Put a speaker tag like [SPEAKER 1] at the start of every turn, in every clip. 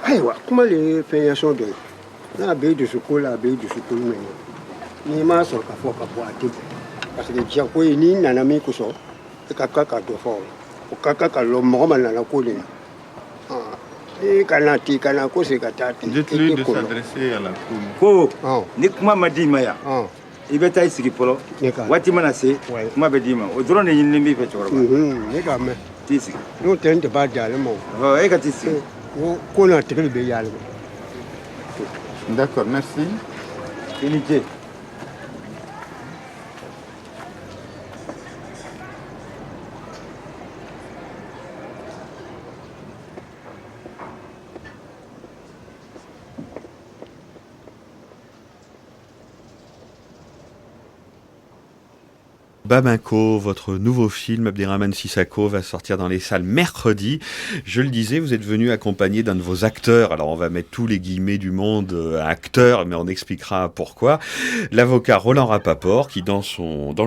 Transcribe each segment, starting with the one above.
[SPEAKER 1] ayiwa kuma le fɛnyɛsɔn dɔ ye n'a bɛ dusukolo la a bɛ dusukolo mɛn n'i m'a sɔrɔ ka fɔ ka bɔ a tɛ bɔ parce que diɲɛko ye n'i nana min kosɔn i ka kan ka dɔ fɔ o ka kan ka lɔ mɔgɔ ma nana ko de la n'i kana ten kana ko segin ka taa ten.
[SPEAKER 2] Dites-lui de s'adresser à la cour.
[SPEAKER 3] Ko ni kuma ma di ma yan i bɛ taa i sigi fɔlɔ waati mana se kuma bɛ d'i ma o dɔrɔn de ɲininen b'i fɛ cɛkɔrɔba.
[SPEAKER 1] Ne k'a mɛn.
[SPEAKER 3] T'i sigi.
[SPEAKER 1] N'o tɛ n tɛ b'a di ale ma o.
[SPEAKER 3] E ka t'i sigi.
[SPEAKER 1] Ko n'a tigi de bɛ yaala.
[SPEAKER 2] D'accord, merci.
[SPEAKER 3] I ni ce.
[SPEAKER 4] Bamako, votre nouveau film, Abderrahmane Sissako, va sortir dans les salles mercredi. Je le disais, vous êtes venu accompagné d'un de vos acteurs. Alors, on va mettre tous les guillemets du monde acteur, mais on expliquera pourquoi. L'avocat Roland Rapaport, qui dans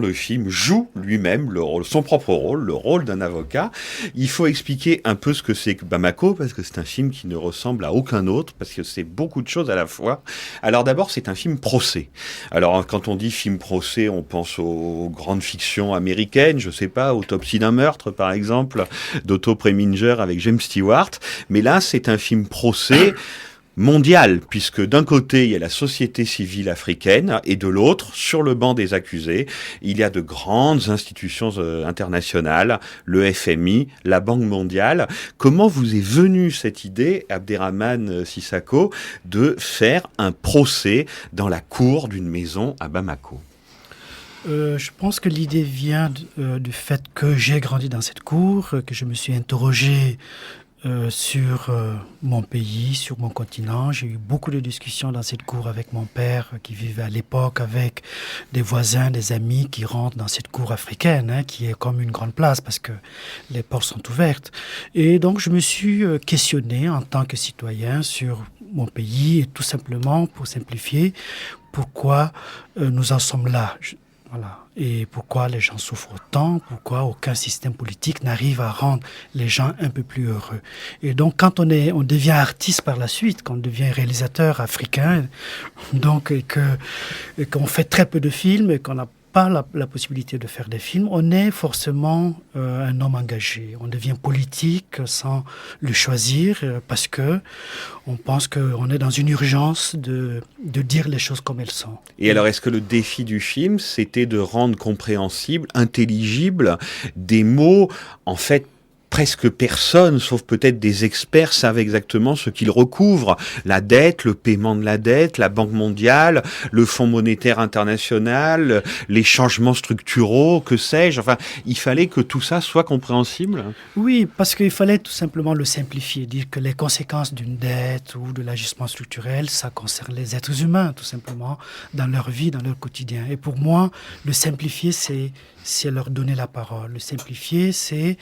[SPEAKER 4] le film joue lui-même son propre rôle, le rôle d'un avocat. Il faut expliquer un peu ce que c'est que Bamako, parce que c'est un film qui ne ressemble à aucun autre, parce que c'est beaucoup de choses à la fois. Alors d'abord, c'est un film procès. Alors, quand on dit film procès, on pense aux grandes fiction américaine, je sais pas, Autopsie d'un meurtre par exemple, d'Otto Preminger avec James Stewart, mais là c'est un film procès mondial, puisque d'un côté il y a la société civile africaine et de l'autre, sur le banc des accusés, il y a de grandes institutions internationales, le FMI, la Banque mondiale. Comment vous est venue cette idée, Abderrahmane Sissako, de faire un procès dans la cour d'une maison à Bamako?
[SPEAKER 5] Je pense que l'idée vient du fait que j'ai grandi dans cette cour, que je me suis interrogé sur mon pays, sur mon continent. J'ai eu beaucoup de discussions dans cette cour avec mon père qui vivait à l'époque, avec des voisins, des amis qui rentrent dans cette cour africaine, qui est comme une grande place parce que les portes sont ouvertes. Et donc je me suis questionné en tant que citoyen sur mon pays et tout simplement, pour simplifier, pourquoi nous en sommes là. Voilà. Et pourquoi les gens souffrent autant, pourquoi aucun système politique n'arrive à rendre les gens un peu plus heureux. Et donc quand on devient artiste par la suite, quand on devient réalisateur africain, donc et qu'on fait très peu de films et qu'on n'a pas la possibilité de faire des films, on est forcément un homme engagé. On devient politique sans le choisir parce que on pense qu'on est dans une urgence de dire les choses comme elles sont.
[SPEAKER 4] Et alors, est-ce que le défi du film, c'était de rendre compréhensible, intelligible, des mots, en fait, presque personne, sauf peut-être des experts, savent exactement ce qu'ils recouvrent. La dette, le paiement de la dette, la Banque mondiale, le Fonds monétaire international, les changements structuraux, que sais-je. Enfin, il fallait que tout ça soit compréhensible.
[SPEAKER 5] Oui, parce qu'il fallait tout simplement le simplifier, dire que les conséquences d'une dette ou de l'ajustement structurel, ça concerne les êtres humains, tout simplement, dans leur vie, dans leur quotidien. Et pour moi, le simplifier, c'est leur donner la parole. Le simplifier, c'est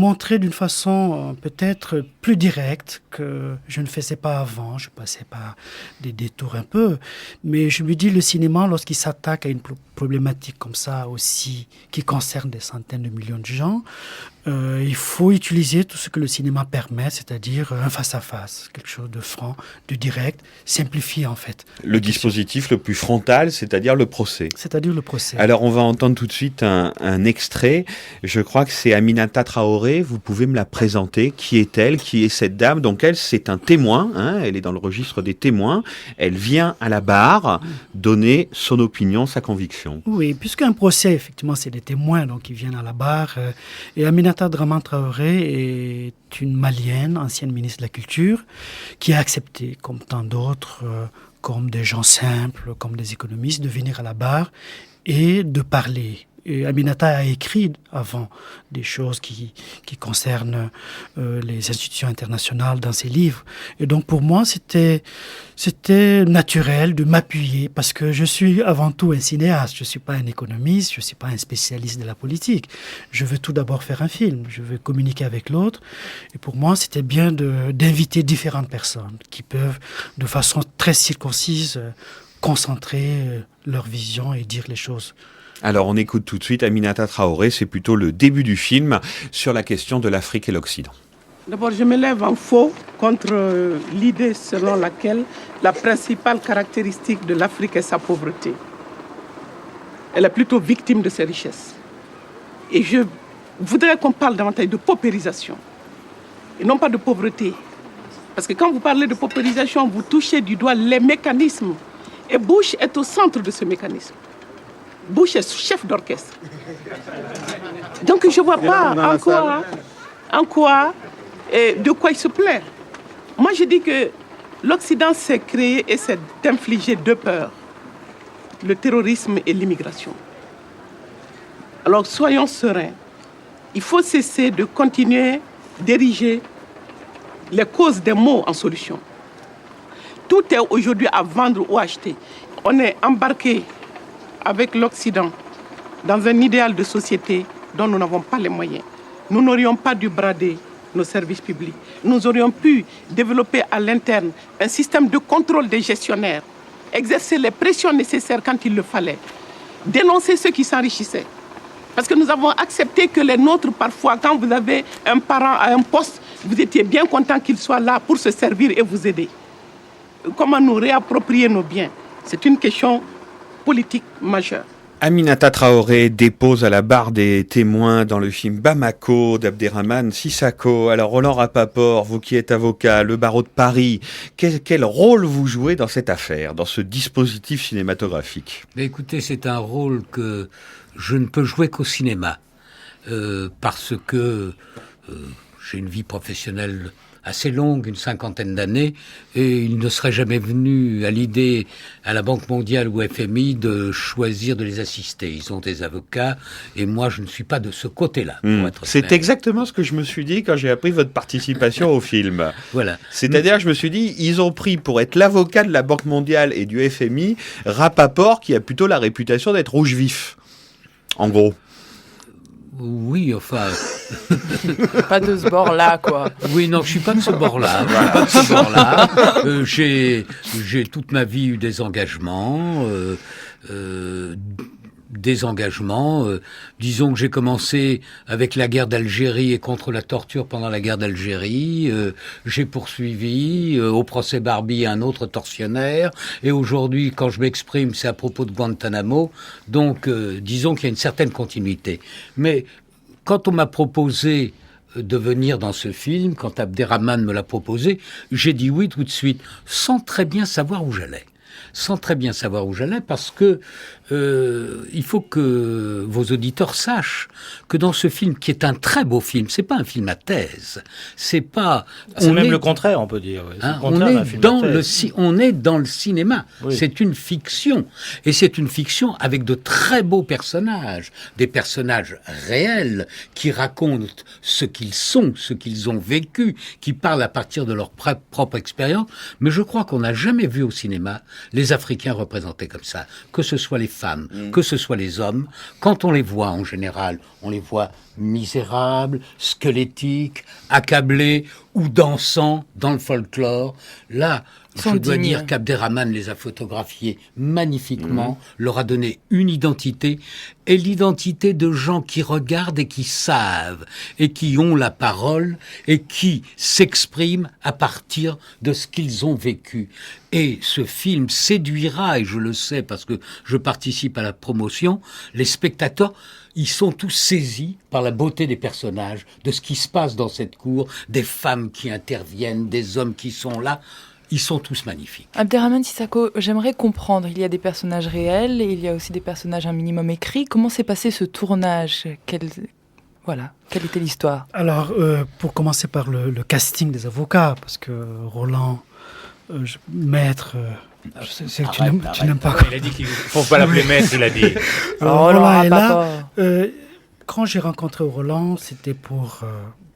[SPEAKER 5] montrer d'une façon peut-être plus directe que je ne faisais pas avant. Je passais par des détours un peu. Mais je me dis, le cinéma, lorsqu'il s'attaque à une problématique comme ça aussi, qui concerne des centaines de millions de gens, il faut utiliser tout ce que le cinéma permet, c'est-à-dire un face-à-face, quelque chose de franc, de direct, simplifié en fait.
[SPEAKER 4] Le dispositif le plus frontal, c'est-à-dire le procès.
[SPEAKER 5] C'est-à-dire le procès.
[SPEAKER 4] Alors on va entendre tout de suite un extrait. Je crois que c'est Aminata Traoré. Vous pouvez me la présenter. Qui est-elle? Qui est cette dame? Donc elle, c'est un témoin. Elle est dans le registre des témoins. Elle vient à la barre donner son opinion, sa conviction.
[SPEAKER 5] Oui, puisqu'un procès, effectivement, c'est des témoins donc qui viennent à la barre. Et Aminata Traoré est une Malienne, ancienne ministre de la Culture, qui a accepté, comme tant d'autres, comme des gens simples, comme des économistes, de venir à la barre et de parler. Et Aminata a écrit avant des choses qui concernent les institutions internationales dans ses livres. Et donc pour moi, c'était naturel de m'appuyer parce que je suis avant tout un cinéaste. Je ne suis pas un économiste, je ne suis pas un spécialiste de la politique. Je veux tout d'abord faire un film, je veux communiquer avec l'autre. Et pour moi, c'était bien d'inviter différentes personnes qui peuvent, de façon très circoncise, concentrer leur vision et dire les choses.
[SPEAKER 4] Alors on écoute tout de suite Aminata Traoré, c'est plutôt le début du film sur la question de l'Afrique et l'Occident.
[SPEAKER 6] D'abord, je me lève en faux contre l'idée selon laquelle la principale caractéristique de l'Afrique est sa pauvreté. Elle est plutôt victime de ses richesses. Et je voudrais qu'on parle davantage de paupérisation et non pas de pauvreté. Parce que quand vous parlez de paupérisation, vous touchez du doigt les mécanismes. Et Bush est au centre de ce mécanisme. Bush est chef d'orchestre. Donc je ne vois pas de quoi il se plaît. Moi je dis que l'Occident s'est créé et s'est infligé deux peurs. Le terrorisme et l'immigration. Alors soyons sereins. Il faut cesser de continuer d'ériger les causes des maux en solution. Tout est aujourd'hui à vendre ou acheter. On est embarqué avec l'Occident dans un idéal de société dont nous n'avons pas les moyens. Nous n'aurions pas dû brader nos services publics. Nous aurions pu développer à l'interne un système de contrôle des gestionnaires, exercer les pressions nécessaires quand il le fallait, dénoncer ceux qui s'enrichissaient. Parce que nous avons accepté que les nôtres, parfois, quand vous avez un parent à un poste, vous étiez bien content qu'il soit là pour se servir et vous aider. Comment nous réapproprier nos biens? C'est une question politique majeure.
[SPEAKER 4] Aminata Traoré dépose à la barre des témoins dans le film Bamako d'Abderrahmane Sissako. Alors Roland Rapaport, vous qui êtes avocat, le barreau de Paris, quel rôle vous jouez dans cette affaire, dans ce dispositif cinématographique?
[SPEAKER 7] Mais écoutez, c'est un rôle que je ne peux jouer qu'au cinéma, parce que j'ai une vie professionnelle assez longue, une 50aine d'années, et il ne serait jamais venu à l'idée à la Banque mondiale ou FMI de choisir de les assister. Ils ont des avocats, et moi je ne suis pas de ce côté-là.
[SPEAKER 4] C'est exactement ce que je me suis dit quand j'ai appris votre participation au film.
[SPEAKER 7] Voilà.
[SPEAKER 4] C'est-à-dire, je me suis dit, ils ont pris pour être l'avocat de la Banque mondiale et du FMI, Rapaport, qui a plutôt la réputation d'être rouge vif, en gros.
[SPEAKER 7] Oui, enfin...
[SPEAKER 8] Pas de ce bord-là, quoi.
[SPEAKER 7] Oui, non, je suis pas de ce bord-là. Je suis pas de ce bord-là. J'ai toute ma vie eu des engagements. Disons que j'ai commencé avec la guerre d'Algérie et contre la torture pendant la guerre d'Algérie. J'ai poursuivi au procès Barbie un autre tortionnaire. Et aujourd'hui, quand je m'exprime, c'est à propos de Guantanamo. Donc, disons qu'il y a une certaine continuité. Mais quand on m'a proposé de venir dans ce film, quand Abderrahmane me l'a proposé, j'ai dit oui tout de suite, sans très bien savoir où j'allais. Parce que il faut que vos auditeurs sachent que dans ce film, qui est un très beau film, c'est pas un film à thèse, c'est même
[SPEAKER 9] le contraire, on peut dire. Oui.
[SPEAKER 7] Hein, on est dans le cinéma. Oui. C'est une fiction, et c'est une fiction avec de très beaux personnages, des personnages réels qui racontent ce qu'ils sont, ce qu'ils ont vécu, qui parlent à partir de leur propre expérience. Mais je crois qu'on n'a jamais vu au cinéma les Africains représentés comme ça, que ce soit les femmes, que ce soit les hommes. Quand on les voit en général, on les voit misérables, squelettiques, accablés ou dansant dans le folklore. Là, je dois dire qu'Abderrahmane les a photographiés magnifiquement, leur a donné une identité, et l'identité de gens qui regardent et qui savent, et qui ont la parole, et qui s'expriment à partir de ce qu'ils ont vécu. Et ce film séduira, et je le sais parce que je participe à la promotion, les spectateurs. Ils sont tous saisis par la beauté des personnages, de ce qui se passe dans cette cour, des femmes qui interviennent, des hommes qui sont là. Ils sont tous magnifiques.
[SPEAKER 8] Abderrahmane Sissako, j'aimerais comprendre. Il y a des personnages réels et il y a aussi des personnages un minimum écrits. Comment s'est passé ce tournage ? Quelle était l'histoire ?
[SPEAKER 5] Alors, pour commencer par le casting des avocats, parce que Roland, maître... tu n'aimes pas.
[SPEAKER 9] Il a dit qu'il ne faut pas l'appeler maître, il a dit.
[SPEAKER 5] Roland est là. Quand j'ai rencontré Roland, c'était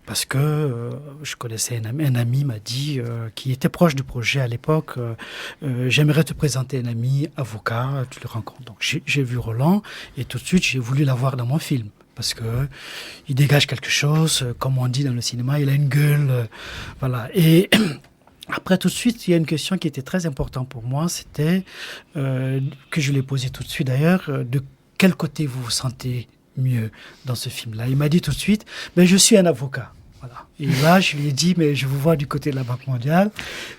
[SPEAKER 5] parce que je connaissais un ami m'a dit, qui était proche du projet à l'époque, j'aimerais te présenter un ami avocat, tu le rencontres. Donc j'ai vu Roland et tout de suite j'ai voulu l'avoir dans mon film. Parce que il dégage quelque chose, comme on dit dans le cinéma, il a une gueule, voilà. Et après, tout de suite, il y a une question qui était très importante pour moi, c'était, que je lui ai posée tout de suite d'ailleurs, de quel côté vous vous sentez mieux dans ce film-là. Il m'a dit tout de suite, je suis un avocat. Voilà. Et là, je lui ai dit, mais je vous vois du côté de la Banque mondiale.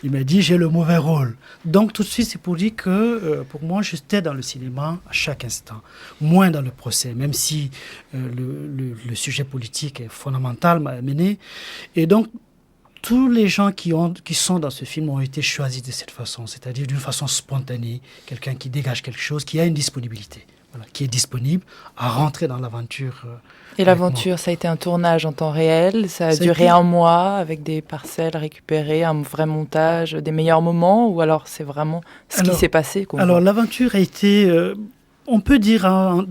[SPEAKER 5] Il m'a dit, j'ai le mauvais rôle. Donc, tout de suite, c'est pour dire que, pour moi, j'étais dans le cinéma à chaque instant, moins dans le procès, même si le sujet politique est fondamental, m'a amené. Et donc, tous les gens qui sont dans ce film ont été choisis de cette façon, c'est-à-dire d'une façon spontanée, quelqu'un qui dégage quelque chose, qui a une disponibilité, qui est disponible à rentrer dans l'aventure.
[SPEAKER 8] Et l'aventure, ça a été un tournage en temps réel, ça a duré un mois avec des parcelles récupérées, un vrai montage, des meilleurs moments, ou alors c'est vraiment ce qui s'est passé
[SPEAKER 5] Alors l'aventure a été... On peut dire en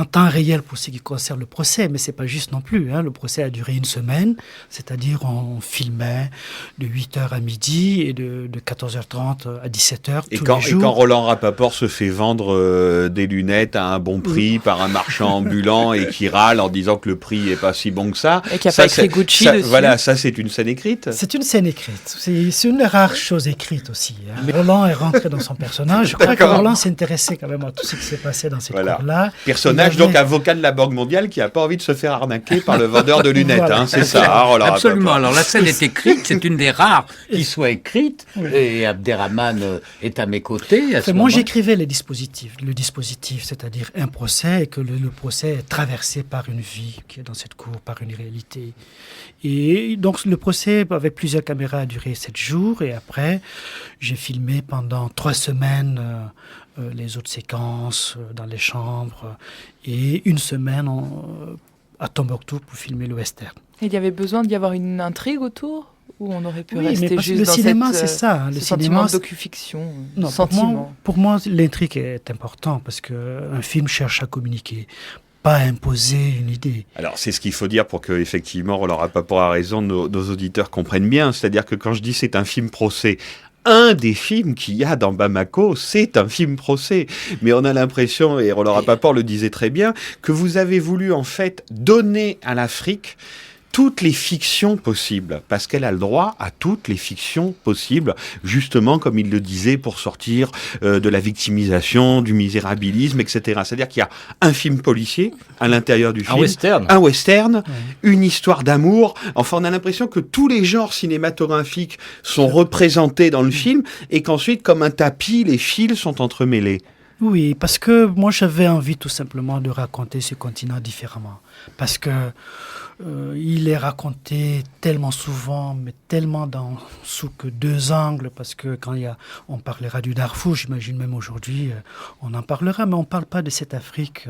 [SPEAKER 5] temps réel pour ce qui concerne le procès, mais c'est pas juste non plus. Le procès a duré une semaine, c'est-à-dire on filmait de 8h à midi et de 14h30 à 17h tous les jours.
[SPEAKER 4] Et quand Roland Rapaport se fait vendre des lunettes à un bon prix par un marchand ambulant et qui râle en disant que le prix est pas si bon que ça.
[SPEAKER 8] Et qu'il n'y a pas écrit Gucci dessus.
[SPEAKER 4] Voilà, ça c'est une scène écrite.
[SPEAKER 5] C'est une scène écrite. C'est une des rares choses écrites aussi. Roland est rentré dans son personnage. Je crois que Roland s'intéressait quand même à tout ce qui s'est passé dans cette cour-là.
[SPEAKER 4] Personnage donc avocat de la Banque mondiale qui n'a pas envie de se faire arnaquer par le vendeur de lunettes, c'est ça.
[SPEAKER 7] Absolument. Alors la scène est écrite, c'est une des rares qui soit écrite, et Abderrahmane est à mes côtés.
[SPEAKER 5] Moi j'écrivais le dispositif, c'est-à-dire un procès, et que le procès est traversé par une vie qui est dans cette cour, par une réalité. Et donc le procès avec plusieurs caméras a duré 7 jours, et après j'ai filmé pendant 3 semaines les autres séquences dans les chambres, et une semaine à Tombouctou pour filmer le western.
[SPEAKER 8] Et il y avait besoin d'y avoir une intrigue autour, ou on aurait pu rester
[SPEAKER 5] mais
[SPEAKER 8] juste
[SPEAKER 5] le
[SPEAKER 8] dans
[SPEAKER 5] cinéma, c'est ça.
[SPEAKER 8] le sentiment de docu-fiction,
[SPEAKER 5] sentiment. Pour moi, l'intrigue est important parce qu'un film cherche à communiquer, pas à imposer une idée.
[SPEAKER 4] Alors, c'est ce qu'il faut dire pour que, effectivement, Roland Rapaport a raison, nos auditeurs comprennent bien. C'est-à-dire que quand je dis c'est un film procès, un des films qu'il y a dans Bamako, c'est un film procès. Mais on a l'impression, et Roland Rapaport le disait très bien, que vous avez voulu en fait donner à l'Afrique toutes les fictions possibles, parce qu'elle a le droit à toutes les fictions possibles, justement, comme il le disait, pour sortir de la victimisation, du misérabilisme, etc. C'est-à-dire qu'il y a un film policier à l'intérieur du film. Un western, une histoire d'amour. Enfin, on a l'impression que tous les genres cinématographiques sont représentés dans le film, et qu'ensuite, comme un tapis, les fils sont entremêlés.
[SPEAKER 5] Oui, parce que moi, j'avais envie tout simplement de raconter ce continent différemment. Parce que il est raconté tellement souvent, mais tellement sous que 2 angles, parce que quand on parlera du Darfour, j'imagine même aujourd'hui, on en parlera, mais on ne parle pas de cette Afrique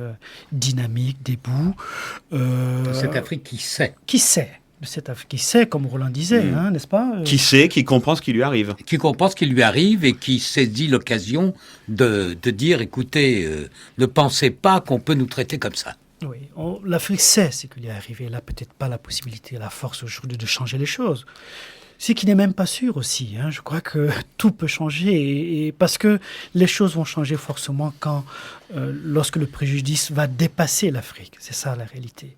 [SPEAKER 5] dynamique, debout.
[SPEAKER 7] Cette Afrique qui sait.
[SPEAKER 5] Qui sait. Cette Afrique qui sait, comme Roland disait, n'est-ce pas
[SPEAKER 4] Qui sait, qui comprend ce qui lui arrive.
[SPEAKER 7] Qui comprend ce qui lui arrive et qui saisit l'occasion de dire, écoutez, ne pensez pas qu'on peut nous traiter comme ça.
[SPEAKER 5] Oui, l'Afrique sait ce qui lui est arrivé. Elle n'a peut-être pas la possibilité, la force aujourd'hui de changer les choses. Ce qui n'est même pas sûr aussi. Je crois que tout peut changer, et parce que les choses vont changer forcément lorsque le préjudice va dépasser l'Afrique. C'est ça la réalité.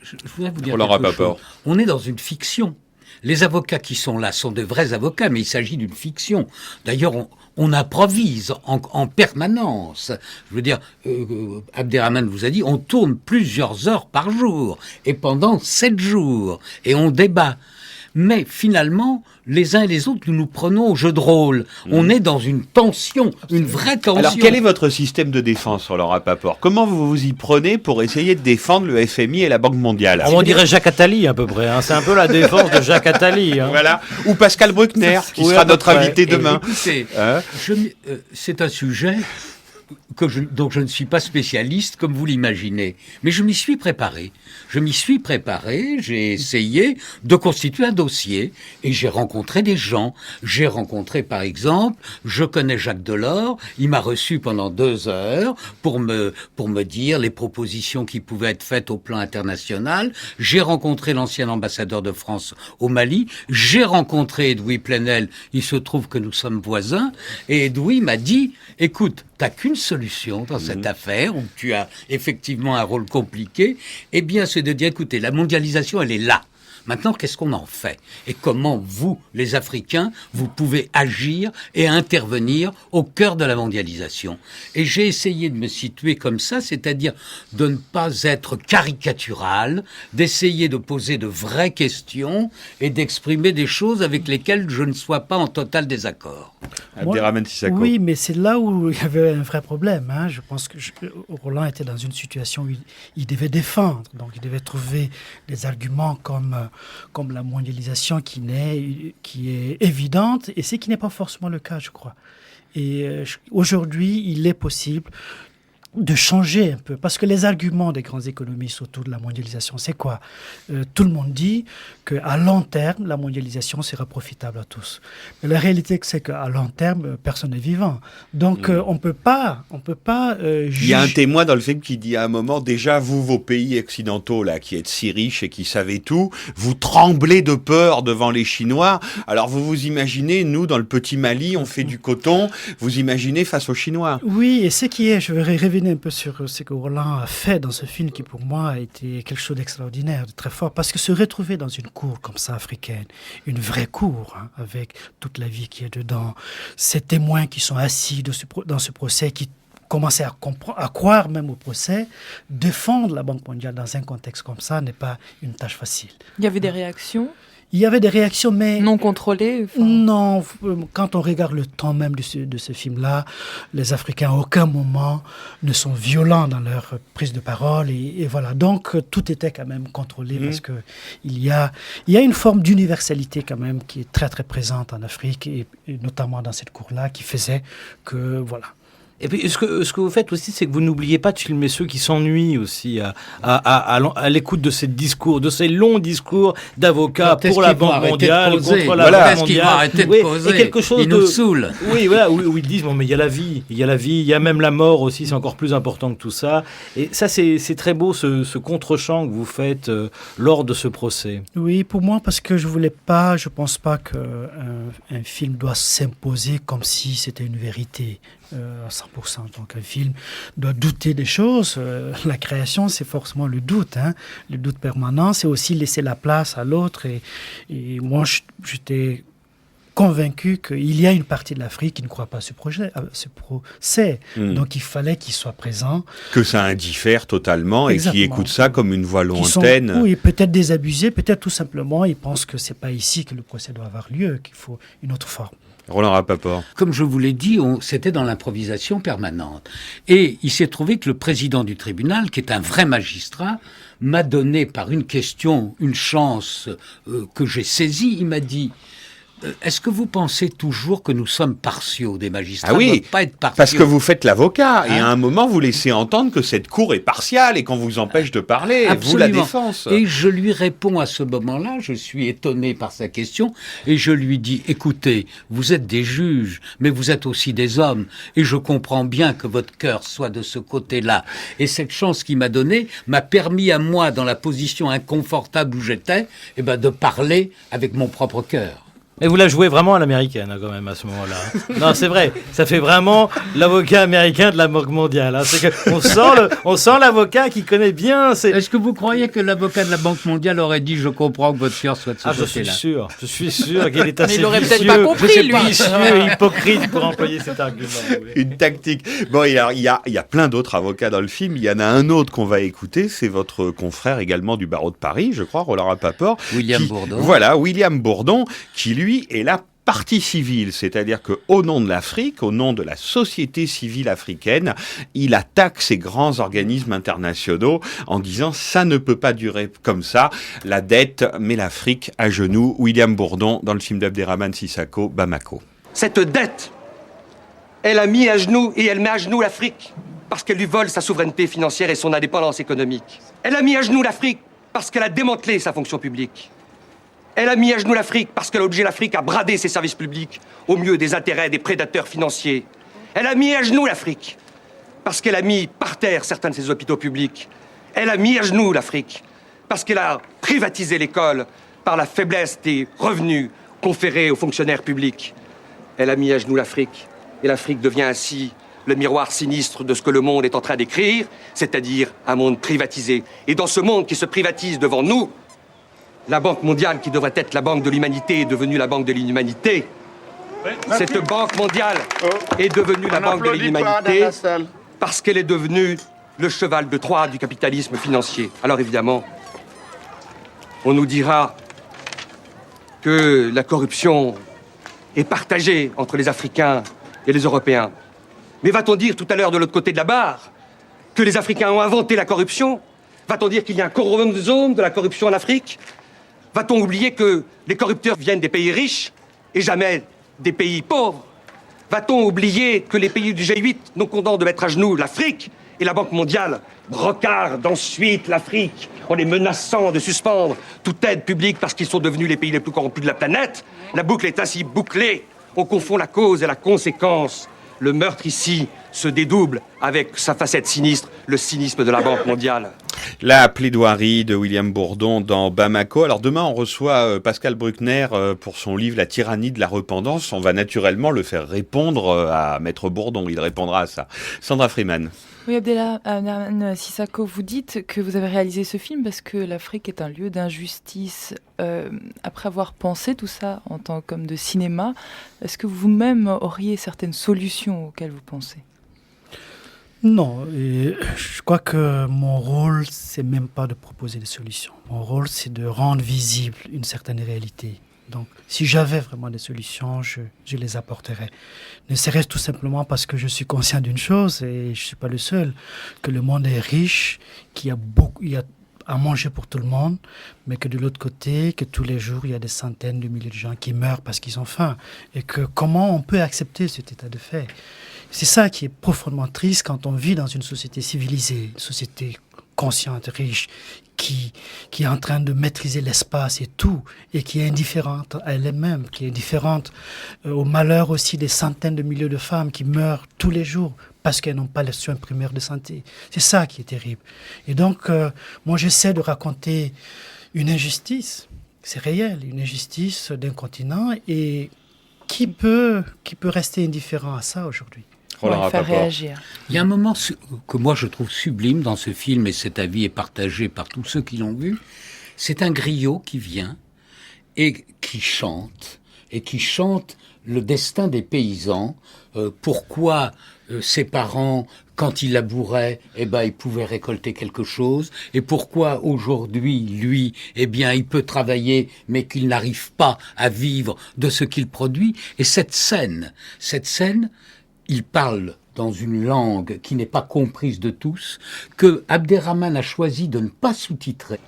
[SPEAKER 7] Je voudrais vous dire quelque chose. On est dans une fiction. Les avocats qui sont là sont de vrais avocats, mais il s'agit d'une fiction. D'ailleurs, on improvise en permanence. Je veux dire, Abderrahmane vous a dit, on tourne plusieurs heures par jour, et pendant 7 jours, et on débat. Mais finalement, les uns et les autres, nous prenons au jeu de rôle. On est dans une tension, une vraie tension.
[SPEAKER 4] Alors, quel est votre système de défense, Roland Rapaport ? Comment vous vous y prenez pour essayer de défendre le FMI et la Banque mondiale ?
[SPEAKER 9] On dirait Jacques Attali, à peu près. C'est un peu la défense de Jacques Attali.
[SPEAKER 4] Voilà. Ou Pascal Bruckner, qui sera notre invité demain.
[SPEAKER 7] Écoutez, c'est un sujet dont je ne suis pas spécialiste, comme vous l'imaginez. Mais je m'y suis préparé. J'ai essayé de constituer un dossier, et j'ai rencontré des gens. J'ai rencontré, par exemple, je connais Jacques Delors, il m'a reçu pendant 2 heures pour me dire les propositions qui pouvaient être faites au plan international. J'ai rencontré l'ancien ambassadeur de France au Mali. J'ai rencontré Edoui Plenel, il se trouve que nous sommes voisins, et Edoui m'a dit, écoute, t'as qu'une solution dans cette affaire, où tu as effectivement un rôle compliqué, eh bien, c'est de dire, écoutez, la mondialisation, elle est là. Maintenant, qu'est-ce qu'on en fait? Et comment vous, les Africains, vous pouvez agir et intervenir au cœur de la mondialisation? Et j'ai essayé de me situer comme ça, c'est-à-dire de ne pas être caricatural, d'essayer de poser de vraies questions et d'exprimer des choses avec lesquelles je ne sois pas en total désaccord.
[SPEAKER 4] Abderrahmane Sissako.
[SPEAKER 5] Oui, mais c'est là où il y avait un vrai problème. Je pense que Roland était dans une situation où il devait défendre. Donc, il devait trouver des arguments comme la mondialisation qui est évidente, et ce qui n'est pas forcément le cas, je crois. Et aujourd'hui, il est possible de changer un peu, parce que les arguments des grands économistes autour de la mondialisation, c'est quoi? Tout le monde dit qu'à long terme, la mondialisation sera profitable à tous. Mais la réalité, c'est qu'à long terme, personne n'est vivant. Donc, on peut pas
[SPEAKER 4] Il y a un témoin dans le film qui dit à un moment, déjà, vous, vos pays occidentaux, là, qui êtes si riches et qui savez tout, vous tremblez de peur devant les Chinois. Alors, vous vous imaginez, nous, dans le petit Mali, on fait du coton, vous imaginez face aux Chinois.
[SPEAKER 5] Oui, et ce qui est, je vais revenir un peu sur ce que Roland a fait dans ce film, qui pour moi a été quelque chose d'extraordinaire, de très fort, parce que se retrouver dans une cour comme ça africaine, une vraie cour, avec toute la vie qui est dedans, ces témoins qui sont assis dans ce procès, qui commençaient à croire même au procès, défendre la Banque mondiale dans un contexte comme ça n'est pas une tâche facile.
[SPEAKER 8] Il y avait des réactions?
[SPEAKER 5] Il y avait des réactions, mais...
[SPEAKER 8] Non contrôlées?
[SPEAKER 5] Non, quand on regarde le temps même de ce film-là, les Africains, à aucun moment, ne sont violents dans leur prise de parole. Et voilà, donc tout était quand même contrôlé, parce qu'il y a une forme d'universalité quand même qui est très très présente en Afrique, et notamment dans cette cour-là, qui faisait que, voilà...
[SPEAKER 9] Et puis, ce que vous faites aussi, c'est que vous n'oubliez pas de filmer ceux qui s'ennuient aussi à l'écoute de ces discours, de ces longs discours d'avocats pour la Banque mondiale, contre la Banque mondiale.
[SPEAKER 7] Qu'ils vont arrêter de poser.
[SPEAKER 9] Et quelque chose
[SPEAKER 7] ils nous saoulent.
[SPEAKER 9] Oui, voilà, où ils disent, bon, mais il y a la vie, il y a même la mort aussi, c'est encore plus important que tout ça. Et ça, c'est très beau, ce contre-champ que vous faites lors de ce procès.
[SPEAKER 5] Oui, pour moi, parce que je pense pas qu'un film doit s'imposer comme si c'était une vérité. À 100%. Donc un film doit douter des choses. La création, c'est forcément le doute. Le doute permanent, c'est aussi laisser la place à l'autre. Et moi, j'étais convaincu qu'il y a une partie de l'Afrique qui ne croit pas à ce procès. Donc il fallait qu'il soit présent.
[SPEAKER 4] Que ça indiffère totalement. Exactement. Et qui écoute ça comme une voix lointaine.
[SPEAKER 5] Oui, peut-être désabusés, peut-être tout simplement, ils pensent que c'est pas ici que le procès doit avoir lieu, qu'il faut une autre forme.
[SPEAKER 4] Roland Rapaport.
[SPEAKER 7] Comme je vous l'ai dit, c'était dans l'improvisation permanente. Et il s'est trouvé que le président du tribunal, qui est un vrai magistrat, m'a donné par une question une chance que j'ai saisie. Il m'a dit... Est-ce que vous pensez toujours que nous sommes partiaux, des magistrats?
[SPEAKER 4] Ah oui,
[SPEAKER 7] pas être partiaux.
[SPEAKER 4] Parce que vous faites l'avocat, et à un moment vous laissez entendre que cette cour est partiale et qu'on vous empêche de parler,
[SPEAKER 7] Absolument.
[SPEAKER 4] Vous la défense.
[SPEAKER 7] Et je lui réponds à ce moment-là, je suis étonné par sa question, et je lui dis, écoutez, vous êtes des juges, mais vous êtes aussi des hommes, et je comprends bien que votre cœur soit de ce côté-là. Et cette chance qu'il m'a donnée m'a permis à moi, dans la position inconfortable où j'étais, de parler avec mon propre cœur.
[SPEAKER 9] Et vous la jouez vraiment à l'américaine, quand même, à ce moment-là. Non, c'est vrai. Ça fait vraiment l'avocat américain de la Banque mondiale. C'est que on sent l'avocat qui connaît bien.
[SPEAKER 7] Est-ce que vous croyez que l'avocat de la Banque mondiale aurait dit « Je comprends que votre cœur soit de ce côté-là »
[SPEAKER 9] Je suis sûr qu'il est assez
[SPEAKER 8] mais il aurait
[SPEAKER 9] vicieux,
[SPEAKER 8] peut-être pas compris, lui.
[SPEAKER 9] Vicieux, hypocrite pour employer cet argument.
[SPEAKER 4] Une tactique. Bon, il y a plein d'autres avocats dans le film. Il y en a un autre qu'on va écouter. C'est votre confrère également du barreau de Paris, je crois, Roland Rapaport.
[SPEAKER 7] William Bourdon.
[SPEAKER 4] Voilà, William Bourdon, qui lui est la partie civile, c'est-à-dire qu'au nom de l'Afrique, au nom de la société civile africaine, il attaque ces grands organismes internationaux en disant ça ne peut pas durer comme ça, la dette met l'Afrique à genoux. William Bourdon dans le film d'Abderrahmane Sissako, Bamako.
[SPEAKER 10] Cette dette, elle a mis à genoux et elle met à genoux l'Afrique parce qu'elle lui vole sa souveraineté financière et son indépendance économique. Elle a mis à genoux l'Afrique parce qu'elle a démantelé sa fonction publique. Elle a mis à genoux l'Afrique parce qu'elle a obligé l'Afrique à brader ses services publics au mieux des intérêts des prédateurs financiers. Elle a mis à genoux l'Afrique parce qu'elle a mis par terre certains de ses hôpitaux publics. Elle a mis à genoux l'Afrique parce qu'elle a privatisé l'école par la faiblesse des revenus conférés aux fonctionnaires publics. Elle a mis à genoux l'Afrique et l'Afrique devient ainsi le miroir sinistre de ce que le monde est en train d'écrire, c'est-à-dire un monde privatisé. Et dans ce monde qui se privatise devant nous, La Banque mondiale, qui devrait être la banque de l'humanité, est devenue la banque de l'inhumanité. Cette Banque mondiale est devenue la banque de l'inhumanité parce qu'elle est devenue le cheval de Troie du capitalisme financier. Alors évidemment, on nous dira que la corruption est partagée entre les Africains et les Européens. Mais va-t-on dire tout à l'heure de l'autre côté de la barre que les Africains ont inventé la corruption? Va-t-on dire qu'il y a un chromosome de la corruption en Afrique? Va-t-on oublier que les corrupteurs viennent des pays riches et jamais des pays pauvres? Va-t-on oublier que les pays du G8 nous condamnent de mettre à genoux l'Afrique et la Banque mondiale brocarde ensuite l'Afrique en les menaçant de suspendre toute aide publique parce qu'ils sont devenus les pays les plus corrompus de la planète? La boucle est ainsi bouclée. On confond la cause et la conséquence. Le meurtre ici se dédouble avec sa facette sinistre, le cynisme de la Banque mondiale.
[SPEAKER 4] La plaidoirie de William Bourdon dans Bamako. Alors demain, on reçoit Pascal Bruckner pour son livre La tyrannie de la repentance. On va naturellement le faire répondre à Maître Bourdon. Il répondra à ça. Sandra Freeman.
[SPEAKER 8] Oui, Abderrahmane Sissako, vous dites que vous avez réalisé ce film parce que l'Afrique est un lieu d'injustice. Après avoir pensé tout ça en tant qu'homme de cinéma, est-ce que vous-même auriez certaines solutions auxquelles vous pensez?
[SPEAKER 5] Non, je crois que mon rôle, c'est même pas de proposer des solutions. Mon rôle, c'est de rendre visible une certaine réalité. Donc, si j'avais vraiment des solutions, je les apporterais. Ne serait-ce tout simplement parce que je suis conscient d'une chose, et je ne suis pas le seul, que le monde est riche, qu'il y a à manger pour tout le monde, mais que de l'autre côté, que tous les jours, il y a des centaines de milliers de gens qui meurent parce qu'ils ont faim. Et que comment on peut accepter cet état de fait? C'est ça qui est profondément triste quand on vit dans une société civilisée, une société consciente, riche, qui est en train de maîtriser l'espace et tout, et qui est indifférente à elle-même, qui est indifférente au malheur aussi des centaines de milliers de femmes qui meurent tous les jours parce qu'elles n'ont pas les soins primaires de santé. C'est ça qui est terrible. Et donc, moi, j'essaie de raconter une injustice, c'est réel, une injustice d'un continent, et qui peut rester indifférent à ça aujourd'hui?
[SPEAKER 8] Faire réagir.
[SPEAKER 7] Il y a un moment que moi je trouve sublime dans ce film, et cet avis est partagé par tous ceux qui l'ont vu. C'est un griot qui vient et qui chante le destin des paysans. Pourquoi ses parents, quand ils labouraient, ils pouvaient récolter quelque chose, et pourquoi aujourd'hui, lui, il peut travailler, mais qu'il n'arrive pas à vivre de ce qu'il produit. Et cette scène, il parle dans une langue qui n'est pas comprise de tous, que Abderrahmane a choisi de ne pas sous-titrer.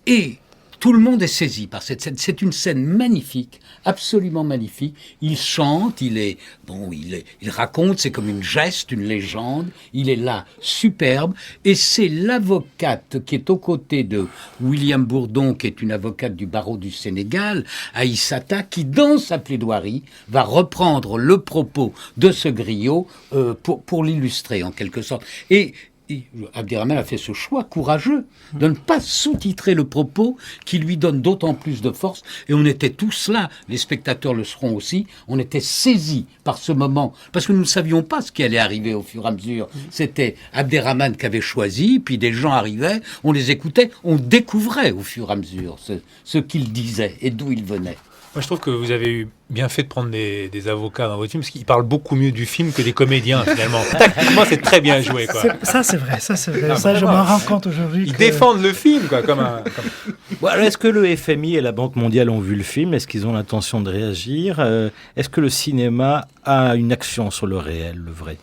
[SPEAKER 7] Et tout le monde est saisi par cette scène. C'est une scène magnifique, absolument magnifique. Il chante, il raconte, c'est comme une geste, une légende. Il est là, superbe. Et c'est l'avocate qui est aux côtés de William Bourdon, qui est une avocate du barreau du Sénégal, Aïssata, qui, dans sa plaidoirie, va reprendre le propos de ce griot pour l'illustrer, en quelque sorte. Et Abderrahmane a fait ce choix courageux de ne pas sous-titrer le propos qui lui donne d'autant plus de force. Et on était tous là, les spectateurs le seront aussi, on était saisis par ce moment, parce que nous ne savions pas ce qui allait arriver au fur et à mesure. C'était Abderrahmane qui avait choisi, puis des gens arrivaient, on les écoutait, on découvrait au fur et à mesure ce qu'ils disaient et d'où ils venaient.
[SPEAKER 9] Moi, je trouve que vous avez eu bien fait de prendre des avocats dans votre film, parce qu'ils parlent beaucoup mieux du film que des comédiens, finalement. Tactiquement, c'est très bien joué, quoi.
[SPEAKER 5] Ça, c'est vrai. Ça, je m'en rends compte aujourd'hui.
[SPEAKER 9] Ils défendent le film, quoi, comme un... Bon, alors, est-ce que le FMI et la Banque mondiale ont vu le film? Est-ce qu'ils ont l'intention de réagir? Est-ce que le cinéma a une action sur le réel, le vrai?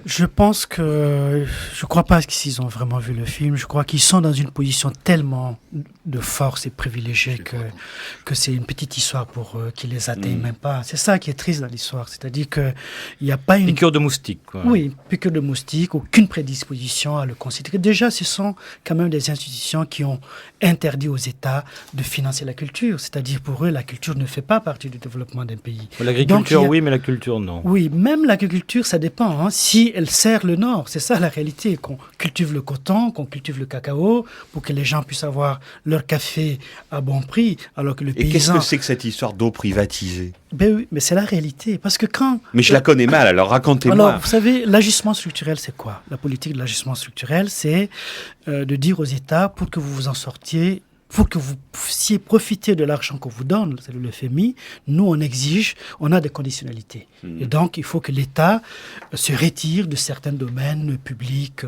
[SPEAKER 5] Je pense que... Je ne crois pas qu'ils ont vraiment vu le film. Je crois qu'ils sont dans une position tellement de force et privilégiée que c'est une petite histoire pour eux, qui les atteigne même pas. C'est ça qui est triste dans l'histoire. C'est-à-dire qu'il n'y a pas une...
[SPEAKER 9] Piqûre de moustique, quoi.
[SPEAKER 5] Oui, piqûre de moustique, aucune prédisposition à le considérer. Déjà, ce sont quand même des institutions qui ont interdit aux États de financer la culture. C'est-à-dire pour eux, la culture ne fait pas partie du développement d'un pays.
[SPEAKER 9] L'agriculture, oui, mais la culture, non.
[SPEAKER 5] Oui, même l'agriculture, ça dépend. Si elle sert le Nord, c'est ça la réalité. Qu'on cultive le coton, qu'on cultive le cacao, pour que les gens puissent avoir leur café à bon prix, alors que le paysan...
[SPEAKER 4] Et qu'est-ce que c'est que cette histoire d'eau privatisée?
[SPEAKER 5] Ben oui, mais c'est la réalité. Parce que quand...
[SPEAKER 4] Mais je la connais mal, alors racontez-moi.
[SPEAKER 5] Alors, vous savez, l'ajustement structurel, c'est quoi? La politique de l'ajustement structurel, c'est de dire aux États, pour que vous vous en sortiez, pour que vous puissiez profiter de l'argent qu'on vous donne, c'est le FMI, nous on exige, on a des conditionnalités. Et donc il faut que l'État se retire de certains domaines publics,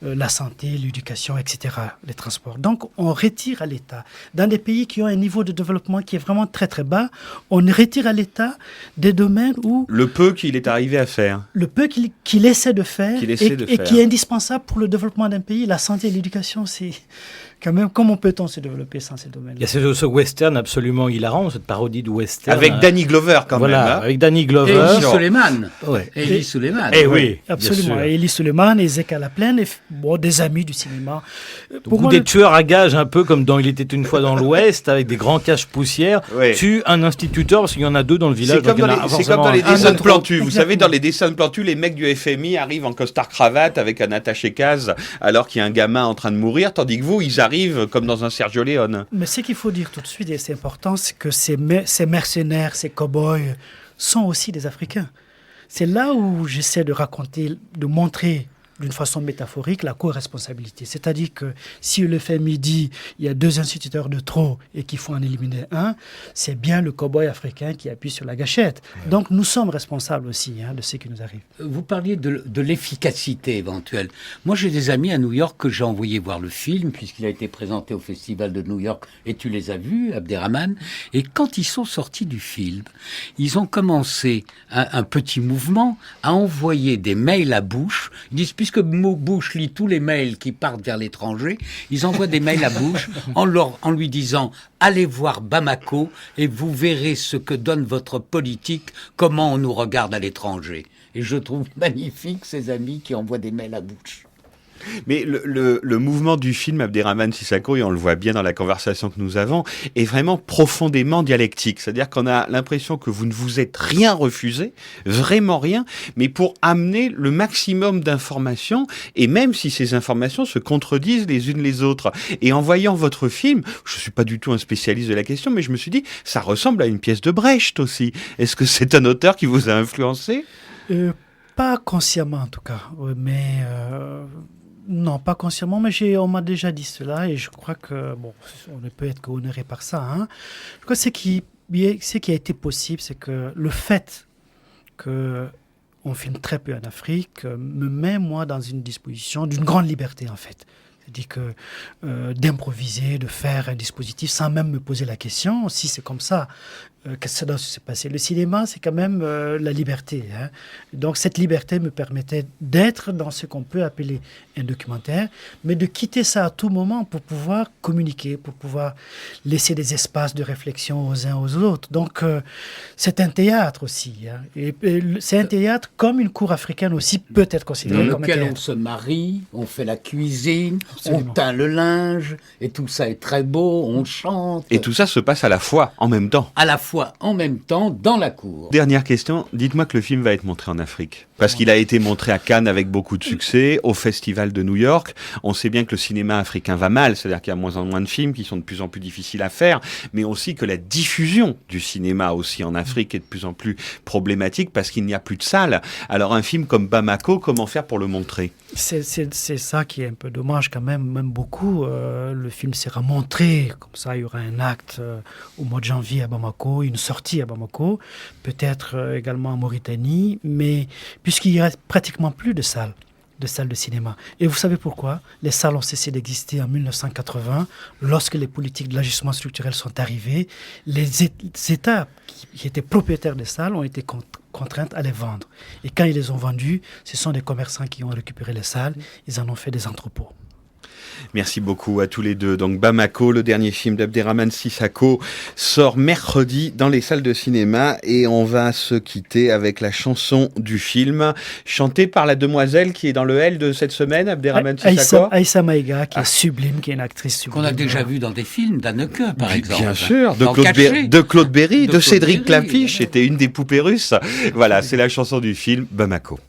[SPEAKER 5] la santé, l'éducation, etc., les transports. Donc on retire à l'État. Dans des pays qui ont un niveau de développement qui est vraiment très très bas, on retire à l'État des domaines où...
[SPEAKER 4] Le peu qu'il est arrivé à faire.
[SPEAKER 5] Le peu qu'il essaie de faire, et qui est indispensable pour le développement d'un pays. La santé et l'éducation, c'est... Quand même, comment peut-on se développer sans ces domaines-là?
[SPEAKER 9] Il y a ce western absolument hilarant, cette parodie de western.
[SPEAKER 4] Avec Danny Glover, quand même. Hein.
[SPEAKER 9] Avec Danny Glover.
[SPEAKER 7] Et Elie Suleiman.
[SPEAKER 9] Ouais.
[SPEAKER 7] Elie Suleiman.
[SPEAKER 9] Eh oui,
[SPEAKER 5] absolument. Elie Suleiman et Zeka Laplaine, et des amis du cinéma.
[SPEAKER 9] Ou des tueurs à gages, un peu comme dans Il était une fois dans l'Ouest, avec des grands caches-poussières, tuent un instituteur, parce qu'il y en a deux dans le village.
[SPEAKER 4] C'est comme dans les dessins de Plantu. Vous savez, dans les dessins de Plantu, les mecs du FMI arrivent en costard-cravate avec un attaché-case, alors qu'il y a un gamin en train de mourir, tandis que vous, ils arrivent comme dans un Sergio Leone.
[SPEAKER 5] Mais ce qu'il faut dire tout de suite, et c'est important, c'est que ces mercenaires, ces cow-boys sont aussi des Africains. C'est là où j'essaie de raconter, de montrer d'une façon métaphorique la co-responsabilité. C'est-à-dire que si le FMI dit il y a 2 instituteurs de trop et qu'il faut en éliminer un, c'est bien le cow-boy africain qui appuie sur la gâchette. Ouais. Donc nous sommes responsables aussi de ce qui nous arrive.
[SPEAKER 7] Vous parliez de l'efficacité éventuelle. Moi j'ai des amis à New York que j'ai envoyé voir le film puisqu'il a été présenté au Festival de New York et tu les as vus, Abderrahmane. Et quand ils sont sortis du film, ils ont commencé un petit mouvement à envoyer des mails à Bush. Ils disent puisque Bush lit tous les mails qui partent vers l'étranger, ils envoient des mails à Bush en lui disant « Allez voir Bamako et vous verrez ce que donne votre politique, comment on nous regarde à l'étranger. » Et je trouve magnifique ces amis qui envoient des mails à Bush.
[SPEAKER 4] Mais le mouvement du film Abderrahmane Sissako, et on le voit bien dans la conversation que nous avons, est vraiment profondément dialectique. C'est-à-dire qu'on a l'impression que vous ne vous êtes rien refusé, vraiment rien, mais pour amener le maximum d'informations, et même si ces informations se contredisent les unes les autres. Et en voyant votre film, je ne suis pas du tout un spécialiste de la question, mais je me suis dit, ça ressemble à une pièce de Brecht aussi. Est-ce que c'est un auteur qui vous a influencé ?
[SPEAKER 5] Pas consciemment en tout cas, mais... Non, pas consciemment, mais on m'a déjà dit cela et je crois que, on ne peut être qu'honoré par ça. Je crois que ce qui a été possible, c'est que le fait qu'on filme très peu en Afrique me met, moi, dans une disposition d'une grande liberté, en fait. C'est-à-dire que d'improviser, de faire un dispositif sans même me poser la question, si c'est comme ça, qu'est-ce que ça doit se passer? Le cinéma, c'est quand même la liberté. Donc cette liberté me permettait d'être dans ce qu'on peut appeler un documentaire, mais de quitter ça à tout moment pour pouvoir communiquer, pour pouvoir laisser des espaces de réflexion aux uns aux autres. Donc c'est un théâtre aussi. Et c'est un théâtre comme une cour africaine aussi peut être considérée comme un théâtre.
[SPEAKER 7] Dans lequel on se marie, on fait la cuisine, on teint le linge, et tout ça est très beau, on chante.
[SPEAKER 4] Et tout ça se passe à la fois, en même temps.
[SPEAKER 7] À la fois, en même temps, dans la cour.
[SPEAKER 4] Dernière question, dites-moi que le film va être montré en Afrique. Parce qu'il a été montré à Cannes avec beaucoup de succès, au Festival de New York. On sait bien que le cinéma africain va mal, c'est-à-dire qu'il y a moins en moins de films qui sont de plus en plus difficiles à faire, mais aussi que la diffusion du cinéma aussi en Afrique est de plus en plus problématique parce qu'il n'y a plus de salles. Alors un film comme Bamako, comment faire pour le montrer ?
[SPEAKER 5] C'est ça qui est un peu dommage quand même beaucoup. Le film sera montré, comme ça il y aura un acte au mois de janvier à Bamako, une sortie à Bamako, peut-être également en Mauritanie, mais puisqu'il n'y reste pratiquement plus de salles de cinéma. Et vous savez pourquoi ? Les salles ont cessé d'exister en 1980, lorsque les politiques de l'ajustement structurel sont arrivées. Les États qui étaient propriétaires des salles ont été contraintes à les vendre. Et quand ils les ont vendus, ce sont des commerçants qui ont récupéré les salles, ils en ont fait des entrepôts.
[SPEAKER 4] Merci beaucoup à tous les deux. Donc Bamako, le dernier film d'Abderrahmane Sissako, sort mercredi dans les salles de cinéma et on va se quitter avec la chanson du film, chantée par la demoiselle qui est dans le L de cette semaine, Abderrahmane Sissako.
[SPEAKER 5] Aïssa Maïga, qui est sublime, qui est une actrice sublime.
[SPEAKER 7] Qu'on a déjà vu dans des films d'Anneke, par exemple.
[SPEAKER 4] Bien sûr, de Claude Berry, de Cédric Clapiche, c'était une des poupées russes. Voilà, c'est la chanson du film Bamako.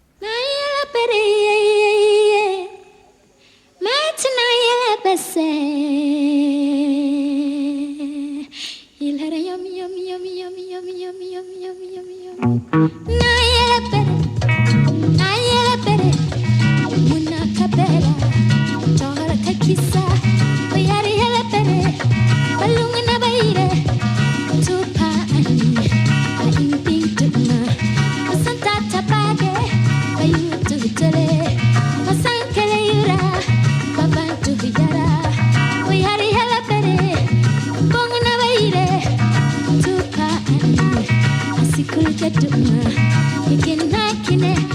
[SPEAKER 11] Get to my, you can